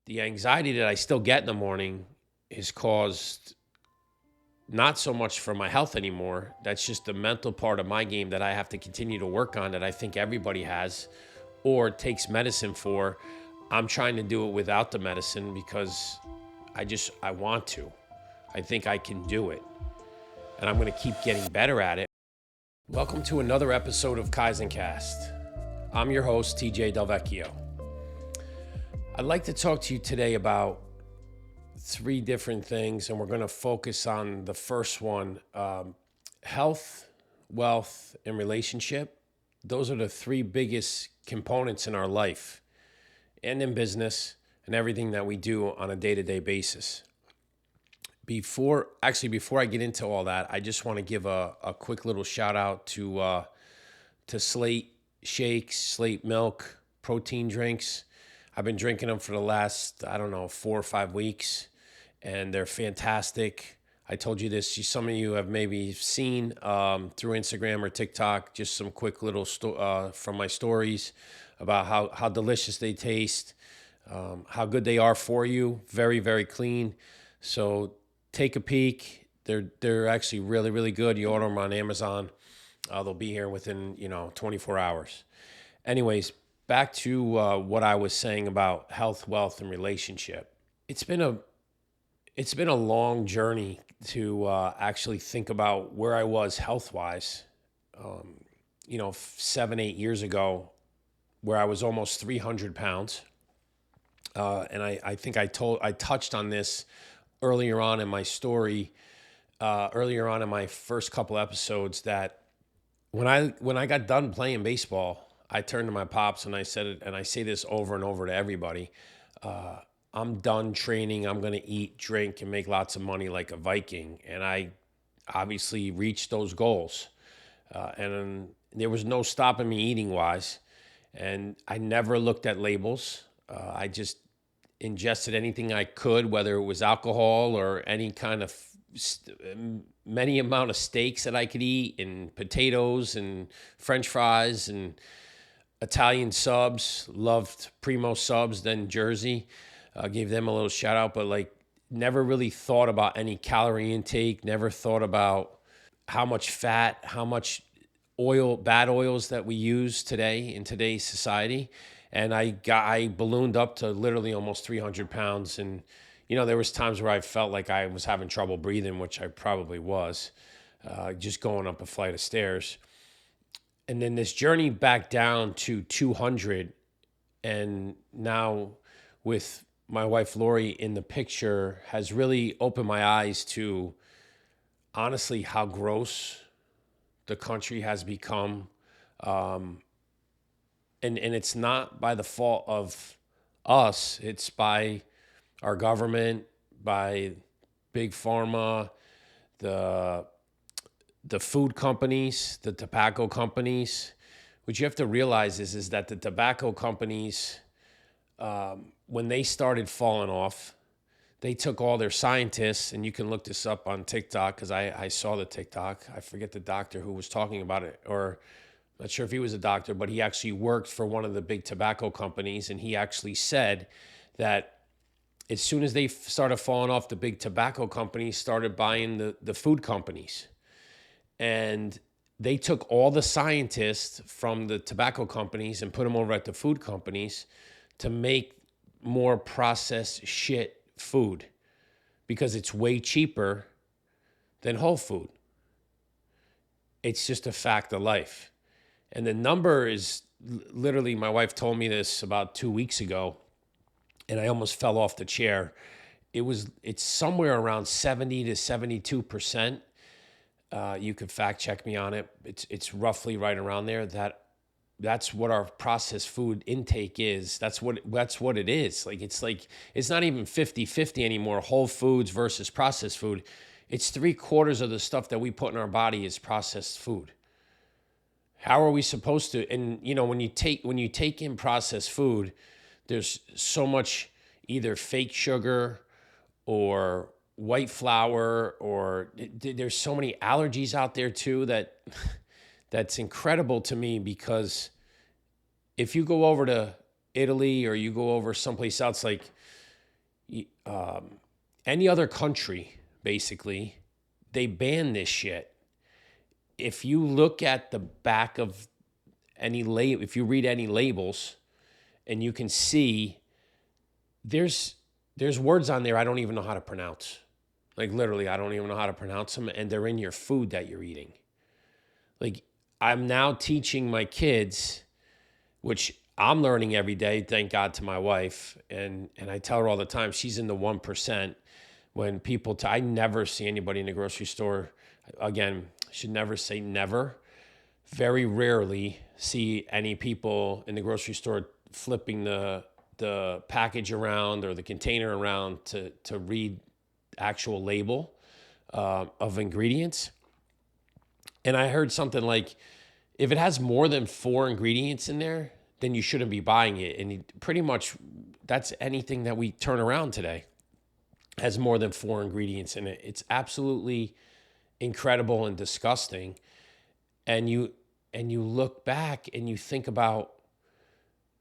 the anxiety that I still get in the morning is caused not so much for my health anymore. That's just the mental part of my game that I have to continue to work on, that I think everybody has or takes medicine for. I'm trying to do it without the medicine because I want to. I think I can do it. And I'm going to keep getting better at it. Welcome to another episode of Kaizencast. I'm your host, TJ Delvecchio. I'd like to talk to you today about three different things, and we're going to focus on the first one, health, wealth, and relationship. Those are the three biggest components in our life and in business and everything that we do on a day-to-day basis. Before I get into all that, I just want to give a quick little shout out to Slate Shakes, Slate Milk, protein drinks. I've been drinking them for the last, 4 or 5 weeks, and they're fantastic. I told you this, some of you have maybe seen through Instagram or TikTok, just some quick little from my stories about how delicious they taste, how good they are for you. Very, very clean. So take a peek. They're actually really, really good. You order them on Amazon. They'll be here within 24 hours. Anyways, back to what I was saying about health, wealth, and relationship. It's been a long journey to actually think about where I was health wise. 7, 8 years ago, where I was almost 300 pounds. And I think I touched on this earlier on in my story, earlier on in my first couple episodes, that when I got done playing baseball, I turned to my pops and I said it, and I say this over and over to everybody. I'm done training. I'm going to eat, drink, and make lots of money like a Viking. And I obviously reached those goals. And there was no stopping me eating wise. And I never looked at labels. I just ingested anything I could, whether it was alcohol or any kind of many amount of steaks that I could eat, and potatoes and French fries and Italian subs. Loved Primo subs, then Jersey. Gave them a little shout out, but never really thought about any calorie intake, never thought about how much fat, how much oil, bad oils that we use today in today's society. And I ballooned up to literally almost 300 pounds. And, there was times where I felt like I was having trouble breathing, which I probably was, just going up a flight of stairs. And then this journey back down to 200. And now with my wife, Lori, in the picture, has really opened my eyes to honestly how gross the country has become. And it's not by the fault of us. It's by our government, by big pharma, the food companies, the tobacco companies. What you have to realize is that the tobacco companies, when they started falling off, they took all their scientists, and you can look this up on TikTok because I saw the TikTok. I forget the doctor who was talking about it, or I'm not sure if he was a doctor, but he actually worked for one of the big tobacco companies, and he actually said that as soon as they started falling off, the big tobacco companies started buying the food companies. And they took all the scientists from the tobacco companies and put them over at the food companies to make more processed shit food because it's way cheaper than whole food. It's just a fact of life. And the number is literally, my wife told me this about 2 weeks ago, and I almost fell off the chair. It's somewhere around 70 to 72%. You could fact check me on it. It's roughly right around there. That's what our processed food intake is. That's what it is. It's not even 50-50 anymore, whole foods versus processed food. It's 3/4 of the stuff that we put in our body is processed food. How are we supposed to? And when you take in processed food, there's so much either fake sugar or white flour, or there's so many allergies out there too that's incredible to me, because if you go over to Italy or you go over someplace else, Any other country, basically, they ban this shit. If you look at the back of any label, if you read any labels, and you can see there's words on there I don't even know how to pronounce. Like literally, I don't even know how to pronounce them, and they're in your food that you're eating. Like I'm now teaching my kids, which I'm learning every day, thank God to my wife, and I tell her all the time, she's in the 1%. When people, I never see anybody in the grocery store. Again, I should never say never. Very rarely see any people in the grocery store flipping the package around or the container around to read actual label of ingredients. And I heard something like, if it has more than 4 ingredients in there, then you shouldn't be buying it. And pretty much that's anything that we turn around today has more than 4 ingredients in it. It's absolutely incredible and disgusting. And you look back and you think about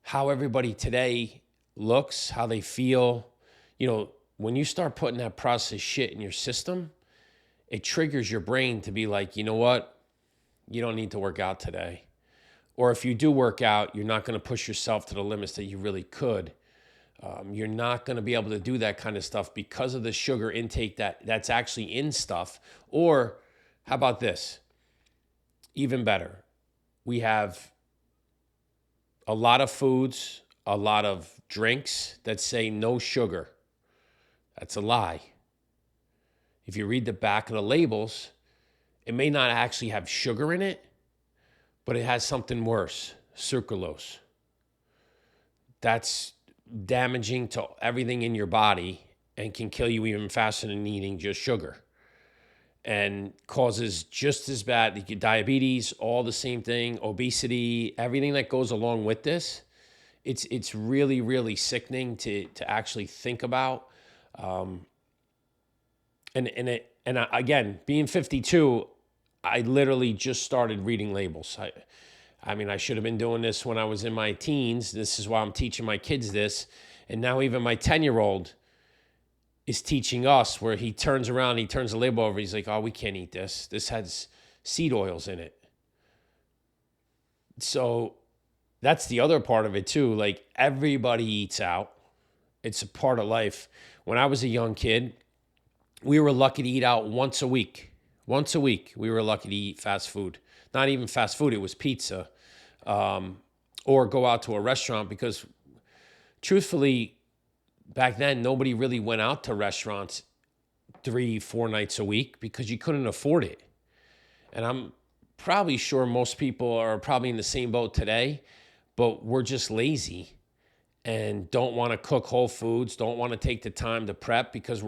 how everybody today looks, how they feel. When you start putting that processed shit in your system, it triggers your brain to be like, you know what? You don't need to work out today. Or if you do work out, you're not going to push yourself to the limits that you really could. You're not going to be able to do that kind of stuff because of the sugar intake that's actually in stuff. Or how about this? Even better. We have a lot of foods, a lot of drinks that say no sugar. That's a lie. If you read the back of the labels, it may not actually have sugar in it, but it has something worse, sucralose. That's damaging to everything in your body and can kill you even faster than eating just sugar. And causes just as bad diabetes, all the same thing, obesity, everything that goes along with this. It's really, really sickening to actually think about. Again, being 52, I literally just started reading labels. I mean, I should have been doing this when I was in my teens. This is why I'm teaching my kids this. And now even my 10-year-old is teaching us, where he turns around, he turns the label over. He's like, oh, we can't eat this. This has seed oils in it. So that's the other part of it too. Like everybody eats out. It's a part of life. When I was a young kid, we were lucky to eat out once a week. Once a week, we were lucky to eat fast food. Not even fast food, it was pizza. Or go out to a restaurant, because truthfully, back then, nobody really went out to restaurants 3-4 nights a week because you couldn't afford it. And I'm probably sure most people are probably in the same boat today, but we're just lazy and don't want to cook whole foods, don't want to take the time to prep because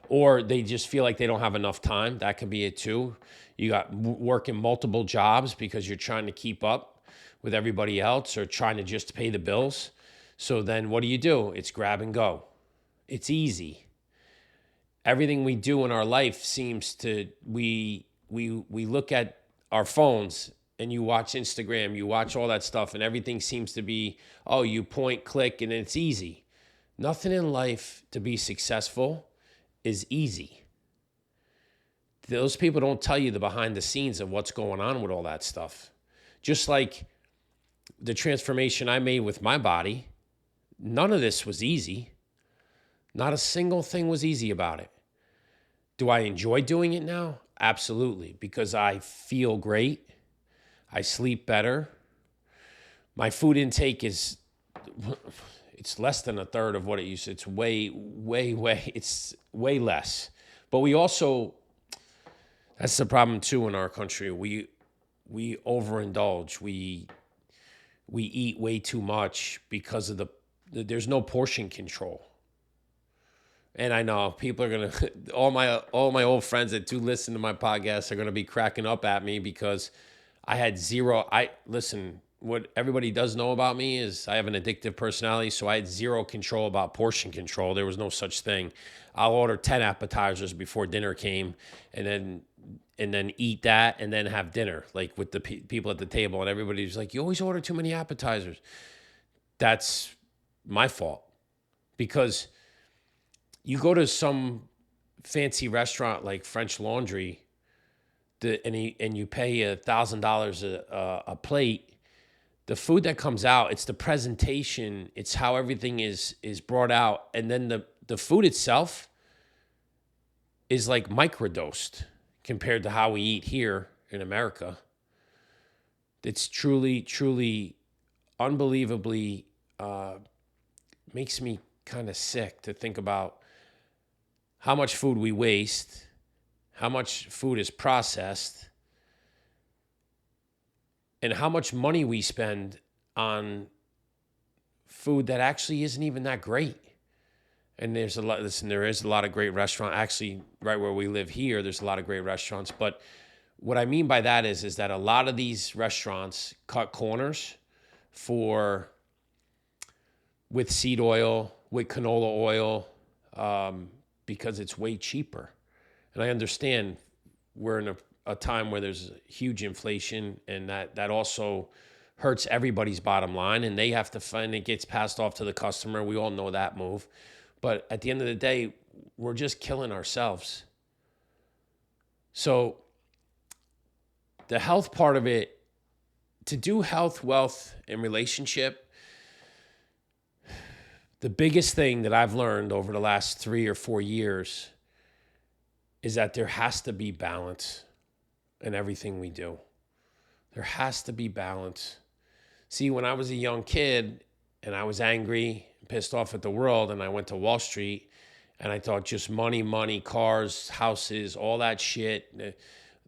or they just feel like they don't have enough time. That could be it too. You got working multiple jobs because you're trying to keep up with everybody else or trying to just pay the bills. So then what do? It's grab and go. It's easy. Everything we do in our life seems to, we look at our phones and you watch Instagram, you watch all that stuff, and everything seems to be, oh, you point, click, and it's easy. Nothing in life to be successful is easy. Those people don't tell you the behind the scenes of what's going on with all that stuff. Just like the transformation I made with my body, none of this was easy. Not a single thing was easy about it. Do I enjoy doing it now? Absolutely, because I feel great. I sleep better. My food intake it's less than a third of what it used to. It's it's way less. But we also, that's the problem too in our country. We overindulge. We eat way too much because of there's no portion control. And I know people are gonna all my old friends that do listen to my podcast are gonna be cracking up at me because I had zero. Listen, what everybody does know about me is I have an addictive personality, so I had zero control about portion control. There was no such thing. I'll order 10 appetizers before dinner came, and then eat that, and then have dinner, like with the people at the table, and everybody's like, "You always order too many appetizers." That's my fault, because You go to some fancy restaurant like French Laundry, and you pay $1,000 a plate. The food that comes out, it's the presentation, it's how everything is brought out, and then the food itself is like microdosed compared to how we eat here in America. It's truly, truly, unbelievably makes me kind of sick to think about how much food we waste, how much food is processed, and how much money we spend on food that actually isn't even that great. And there is a lot of great restaurants. Actually, right where we live here, there's a lot of great restaurants. But what I mean by that is that a lot of these restaurants cut corners with seed oil, with canola oil, because it's way cheaper. And I understand we're in a time where there's huge inflation, and that also hurts everybody's bottom line, and they have to find it gets passed off to the customer. We all know that move. But at the end of the day, we're just killing ourselves. So the health part of it, to do health, wealth, and relationship, the biggest thing that I've learned over the last 3 or 4 years is that there has to be balance in everything we do. There has to be balance. See, when I was a young kid and I was angry, pissed off at the world, and I went to Wall Street, and I thought just money, cars, houses, all that shit,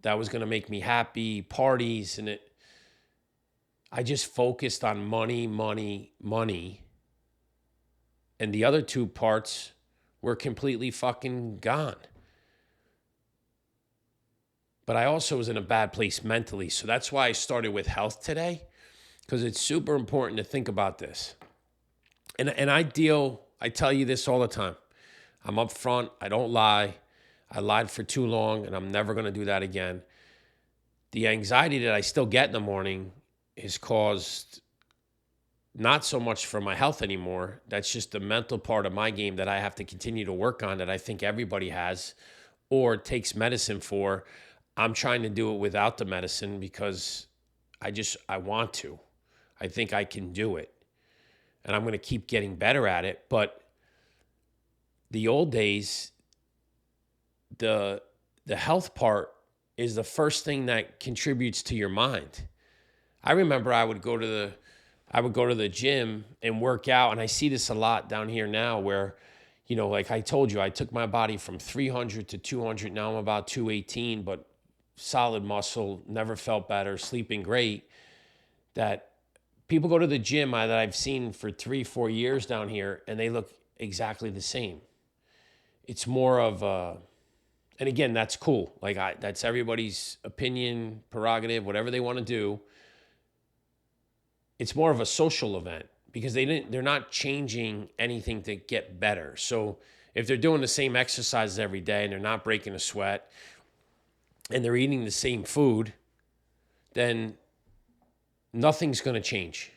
that was going to make me happy, parties, and I just focused on money, and the other two parts were completely fucking gone. But I also was in a bad place mentally, so that's why I started with health today, because it's super important to think about this. And I tell you this all the time. I'm upfront. I don't lie. I lied for too long, and I'm never going to do that again. The anxiety that I still get in the morning is caused not so much from my health anymore. That's just the mental part of my game that I have to continue to work on, that I think everybody has or takes medicine for. I'm trying to do it without the medicine because I want to. I think I can do it. And I'm going to keep getting better at it. But the old days, the health part is the first thing that contributes to your mind. I remember I would go to the gym and work out, and I see this a lot down here now where, like I told you, I took my body from 300 to 200. Now I'm about 218, but solid muscle, never felt better, sleeping great. That people go to the gym that I've seen for 3-4 years down here, and they look exactly the same. It's more of and again, that's cool. That's everybody's opinion, prerogative, whatever they want to do. It's more of a social event because they're not changing anything to get better. So if they're doing the same exercises every day and they're not breaking a sweat and they're eating the same food, then nothing's going to change.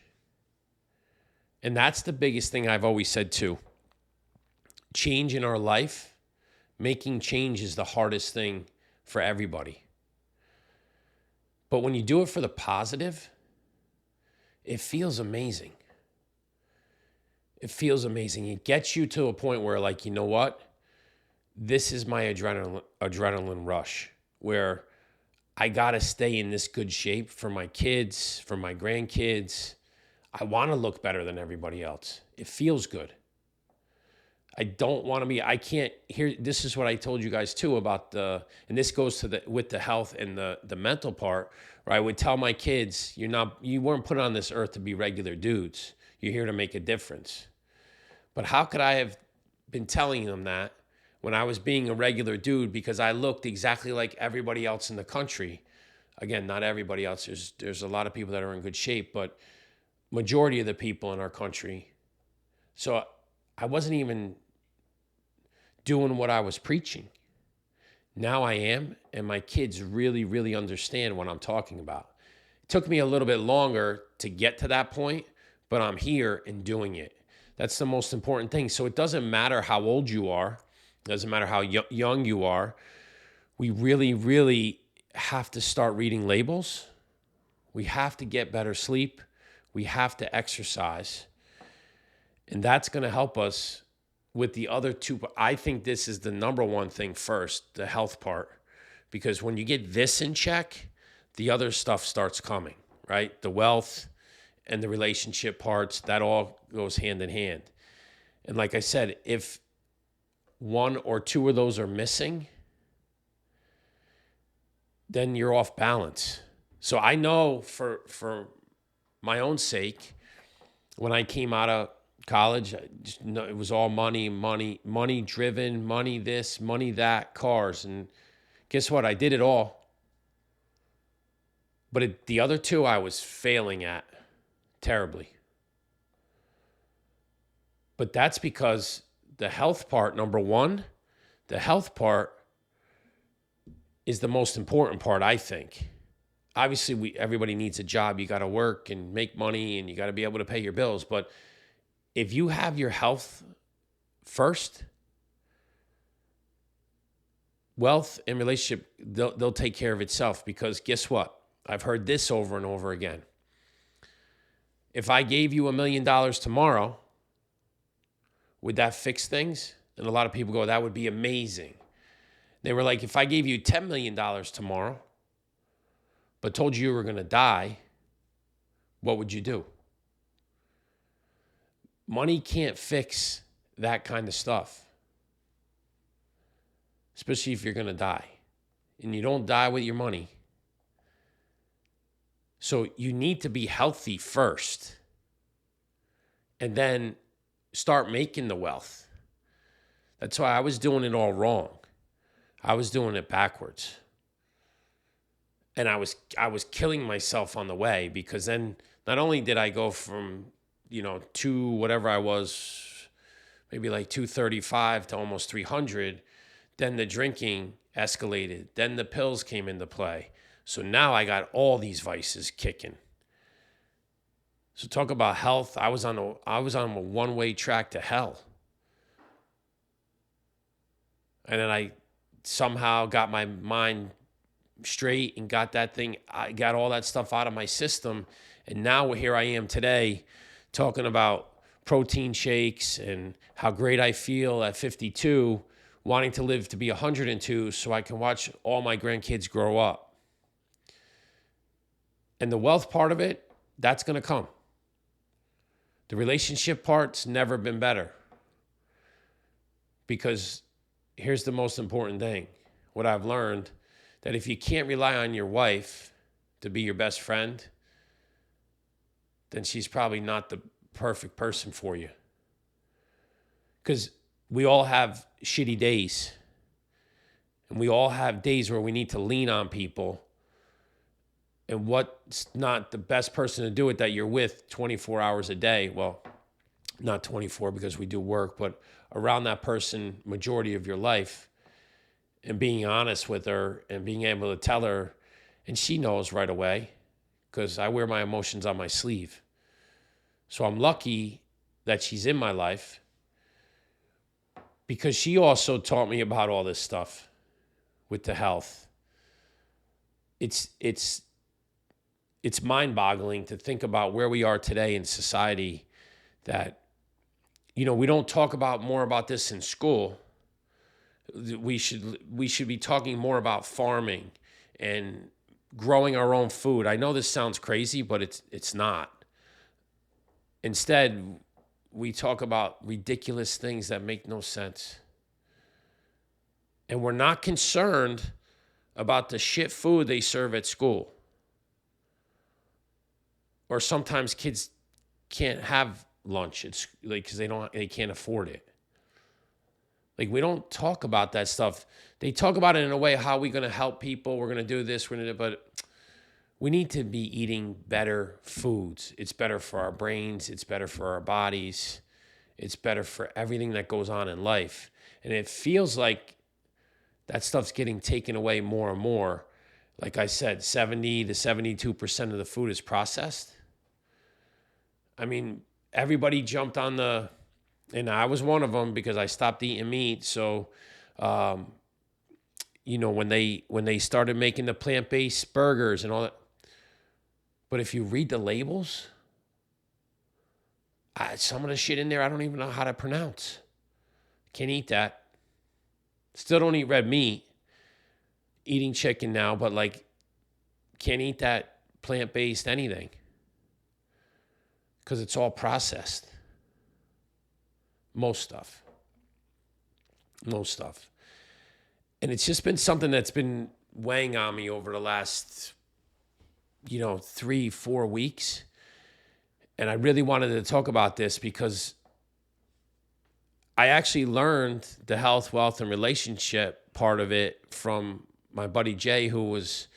And that's the biggest thing I've always said too. Change in our life, making change is the hardest thing for everybody. But when you do it for the positive, it feels amazing. It feels amazing. It gets you to a point where, you know what? This is my adrenaline rush, where I got to stay in this good shape for my kids, for my grandkids. I want to look better than everybody else. It feels good. I don't want to be, I can't hear, this is what I told you guys too about and this goes with the health and the mental part, where I would tell my kids, you weren't put on this earth to be regular dudes. You're here to make a difference. But how could I have been telling them that when I was being a regular dude because I looked exactly like everybody else in the country? Again, not everybody else. There's a lot of people that are in good shape, but majority of the people in our country. So I wasn't even doing what I was preaching. Now I am, and my kids really, really understand what I'm talking about. It took me a little bit longer to get to that point, but I'm here and doing it. That's the most important thing. So it doesn't matter how old you are. Doesn't matter how young you are. We really, really have to start reading labels. We have to get better sleep. We have to exercise. And that's going to help us with the other two. But I think this is the number one thing first, the health part. Because when you get this in check, the other stuff starts coming, right? The wealth and the relationship parts, that all goes hand in hand. And like I said, if one or two of those are missing, then you're off balance. So I know for my own sake, when I came out of college, it was all money driven, money this, money that, cars. And guess what? I did it all. But the other two I was failing at terribly. But that's because the health part, number one, the health part is the most important part, I think. Obviously, everybody needs a job. You got to work and make money, and you got to be able to pay your bills. But if you have your health first, wealth and relationship, they'll take care of itself. Because guess what? I've heard this over and over again. If I gave you $1 million tomorrow, would that fix things? And a lot of people go, that would be amazing. They were like, if I gave you $10 million tomorrow, but told you were going to die, what would you do? Money can't fix that kind of stuff, especially if you're going to die. And you don't die with your money. So you need to be healthy first and then start making the wealth. That's why I was doing it all wrong. I was doing it backwards. And I was killing myself on the way, because then not only did I go from, to whatever I was, maybe like 235 to almost 300, then the drinking escalated, then the pills came into play. So now I got all these vices kicking. So talk about health. I was on a one-way track to hell. And then I somehow got my mind straight and I got all that stuff out of my system. And now here I am today talking about protein shakes and how great I feel at 52, wanting to live to be 102 so I can watch all my grandkids grow up. And the wealth part of it, that's going to come. The relationship part's never been better. Because here's the most important thing. What I've learned, that if you can't rely on your wife to be your best friend, then she's probably not the perfect person for you. Because we all have shitty days. And we all have days where we need to lean on people. And what's not the best person to do it that you're with 24 hours a day? Well, not 24 because we do work, but around that person majority of your life, and being honest with her and being able to tell her, and she knows right away because I wear my emotions on my sleeve. So I'm lucky that she's in my life, because she also taught me about all this stuff with the health. It's mind-boggling to think about where we are today in society, that, we don't talk about more about this in school. We should be talking more about farming and growing our own food. I know this sounds crazy, but it's not. Instead, we talk about ridiculous things that make no sense. And we're not concerned about the shit food they serve at school. Or sometimes kids can't have lunch. It's like because they can't afford it. Like, we don't talk about that stuff. They talk about it in a way, how are we going to help people? We're going to do this, but we need to be eating better foods. It's better for our brains. It's better for our bodies. It's better for everything that goes on in life. And it feels like that stuff's getting taken away more and more. Like I said, 70 to 72% of the food is processed. I mean, everybody jumped on and I was one of them because I stopped eating meat. So When they started making the plant-based burgers and all that. But if you read the labels, some of the shit in there I don't even know how to pronounce. Can't eat that. Still don't eat red meat. Eating chicken now, but like can't eat that plant-based anything because it's all processed. Most stuff. And it's just been something that's been weighing on me over the last, 3-4 weeks. And I really wanted to talk about this because I actually learned the health, wealth, and relationship part of it from my buddy Jay, who was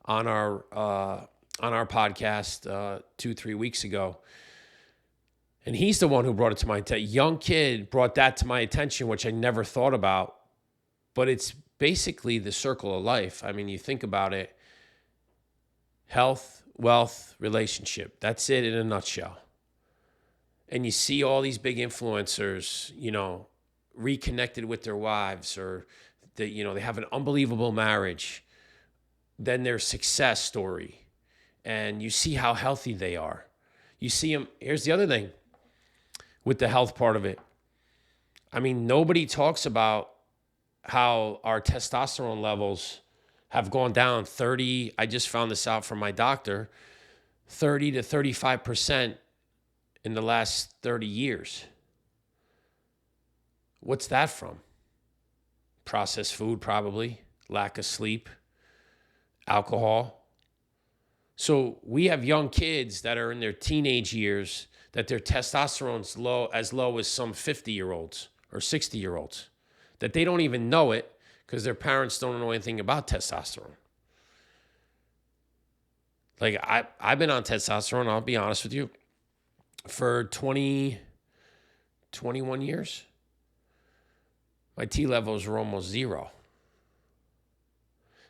on our podcast 2-3 weeks ago. And he's the one who brought it to my attention. Young kid brought that to my attention, which I never thought about. But it's basically the circle of life. I mean, you think about it. Health, wealth, relationship. That's it in a nutshell. And you see all these big influencers, reconnected with their wives, or they have an unbelievable marriage. Then their success story. And you see how healthy they are. You see them. Here's the other thing with the health part of it. I mean, nobody talks about how our testosterone levels have gone down 30. I just found this out from my doctor, 30 to 35% in the last 30 years. What's that from? Processed food, probably. Lack of sleep. Alcohol. So we have young kids that are in their teenage years that their testosterone's low as some 50-year-olds or 60-year-olds, that they don't even know it because their parents don't know anything about testosterone. Like I've been on testosterone, I'll be honest with you, for 21 years. My T levels were almost zero.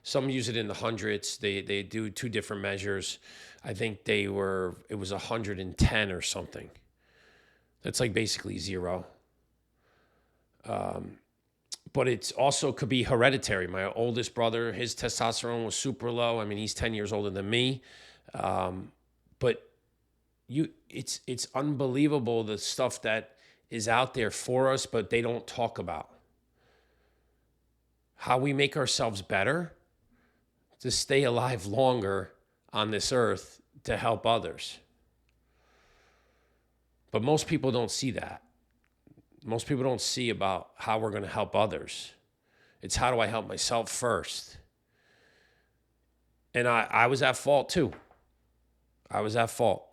Some use it in the hundreds. They do two different measures. I think it was 110 or something. That's like basically zero. But it's also could be hereditary. My oldest brother, his testosterone was super low. I mean, he's 10 years older than me. But it's unbelievable the stuff that is out there for us, but they don't talk about. How we make ourselves better to stay alive longer on this earth to help others. But most people don't see that. Most people don't see about how we're going to help others. It's how do I help myself first? And I was at fault too. I was at fault.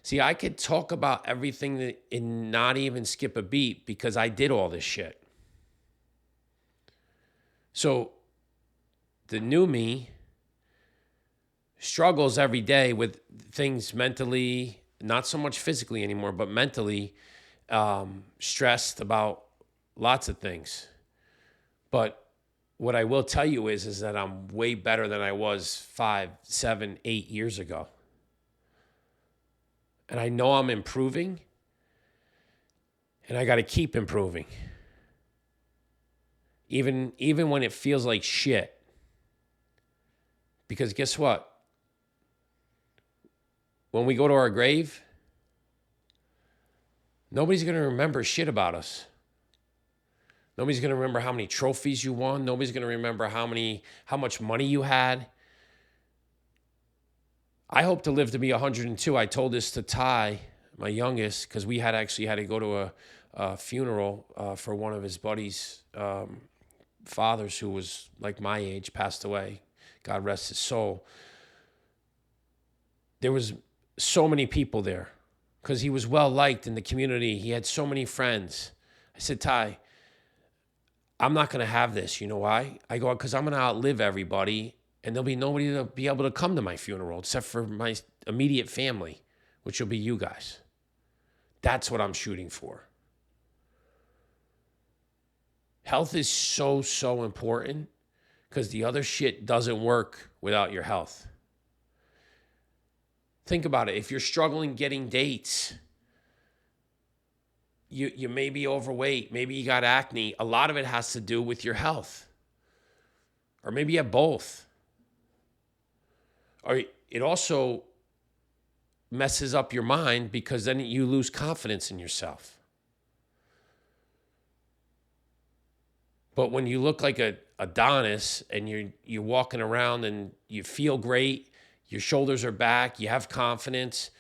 See, I could talk about everything and not even skip a beat because I did all this shit. So the new me struggles every day with things mentally, not so much physically anymore, but mentally stressed about lots of things. But what I will tell you is that I'm way better than I was 5, 7, 8 years ago. And I know I'm improving, and I got to keep improving. Even when it feels like shit. Because guess what? When we go to our grave, nobody's going to remember shit about us. Nobody's going to remember how many trophies you won. Nobody's going to remember how much money you had. I hope to live to be 102. I told this to Ty, my youngest, because we had to go to a funeral for one of his buddies' fathers who was like my age, passed away. God rest his soul. There was so many people there because he was well liked in the community. He had so many friends. I said, Ty, I'm not going to have this. You know why? I go, because I'm going to outlive everybody and there'll be nobody to be able to come to my funeral except for my immediate family, which will be you guys. That's what I'm shooting for. Health is so, so important because the other shit doesn't work without your health. Think about it. If you're struggling getting dates, You may be overweight, maybe you got acne. A lot of it has to do with your health. Or maybe you have both. Or it also messes up your mind because then you lose confidence in yourself. But when you look like a Adonis and you're walking around and you feel great, your shoulders are back, you have confidence,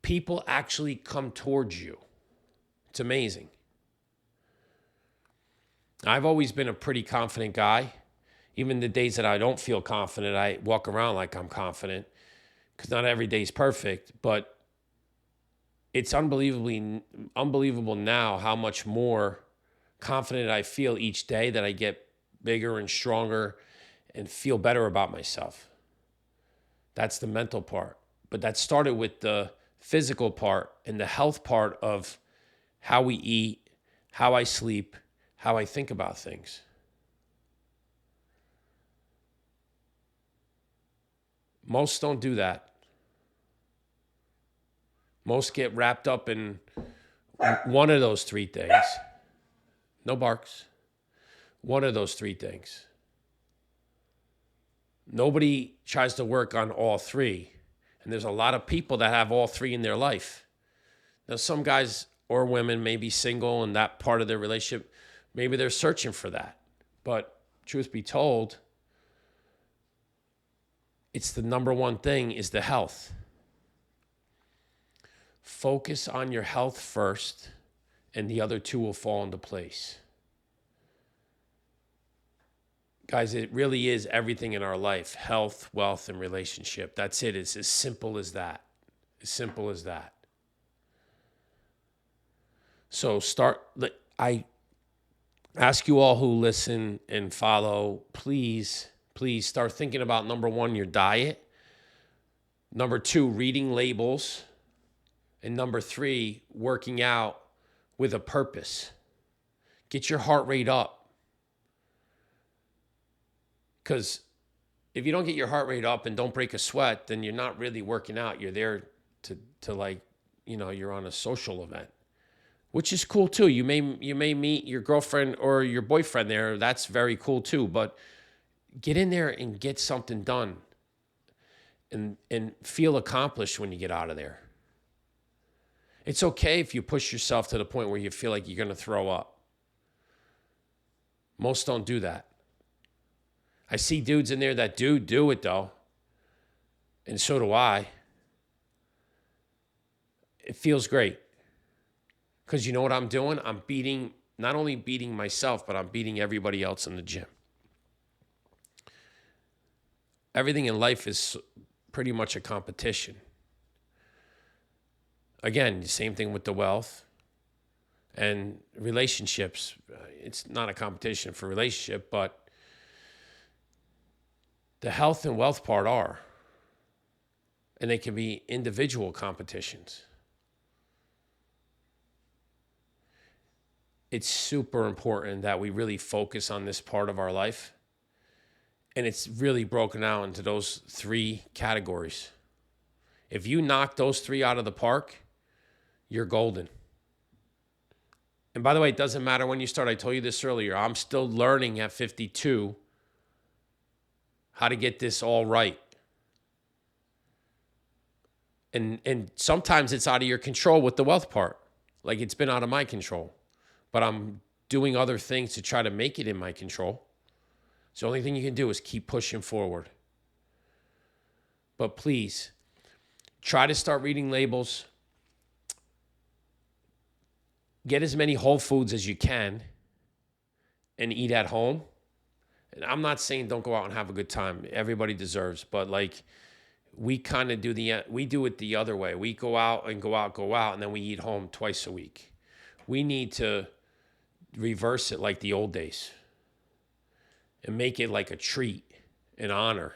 people actually come towards you. It's amazing. I've always been a pretty confident guy. Even the days that I don't feel confident, I walk around like I'm confident because not every day is perfect, but it's unbelievable now how much more confident I feel each day, that I get bigger and stronger and feel better about myself. That's the mental part. But that started with the physical part and the health part of how we eat, how I sleep, how I think about things. Most don't do that. Most get wrapped up in one of those three things. No barks. One of those three things. Nobody tries to work on all three. And there's a lot of people that have all three in their life. Now, some guys or women may be single and that part of their relationship, maybe they're searching for that. But truth be told, it's the number one thing is the health. Focus on your health first, and the other two will fall into place. Guys, it really is everything in our life: health, wealth, and relationship. That's it. It's as simple as that. As simple as that. So I ask you all who listen and follow, please start thinking about, number one, your diet. Number two, reading labels. And number three, working out with a purpose. Get your heart rate up. Because if you don't get your heart rate up and don't break a sweat, then you're not really working out. You're there to like, you're on a social event, which is cool too. You may meet your girlfriend or your boyfriend there. That's very cool too. But get in there and get something done and feel accomplished when you get out of there. It's okay if you push yourself to the point where you feel like you're going to throw up. Most don't do that. I see dudes in there that do it though. And so do I. It feels great. Because you know what I'm doing? I'm not only beating myself, but I'm beating everybody else in the gym. Everything in life is pretty much a competition. Again, the same thing with the wealth and relationships. It's not a competition for relationship, but the health and wealth part are. And they can be individual competitions. It's super important that we really focus on this part of our life. And it's really broken out into those three categories. If you knock those three out of the park, you're golden. And by the way, it doesn't matter when you start. I told you this earlier. I'm still learning at 52 how to get this all right. And sometimes it's out of your control with the wealth part. Like it's been out of my control. But I'm doing other things to try to make it in my control. So the only thing you can do is keep pushing forward. But please, try to start reading labels. Get as many whole foods as you can and eat at home. And I'm not saying don't go out and have a good time. Everybody deserves. But like we kind of we do it the other way. We go out, and then we eat home twice a week. We need to reverse it like the old days and make it like a treat, an honor,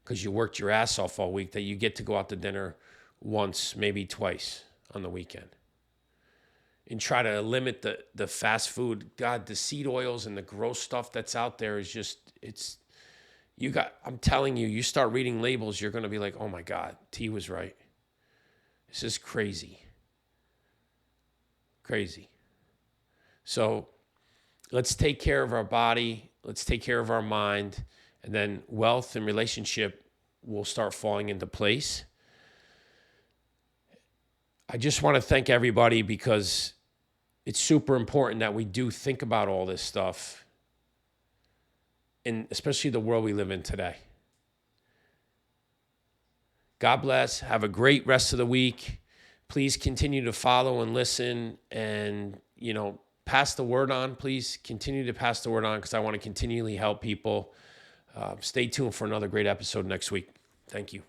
because you worked your ass off all week, that you get to go out to dinner once, maybe twice on the weekend. And try to limit the fast food. God, the seed oils and the gross stuff that's out there is just, I'm telling you, you start reading labels, you're going to be like, oh my God, T was right. This is crazy. Crazy. So let's take care of our body. Let's take care of our mind. And then wealth and relationship will start falling into place. I just want to thank everybody because it's super important that we do think about all this stuff, and especially the world we live in today. God bless. Have a great rest of the week. Please continue to follow and listen and, pass the word on. Please continue to pass the word on because I want to continually help people. Stay tuned for another great episode next week. Thank you.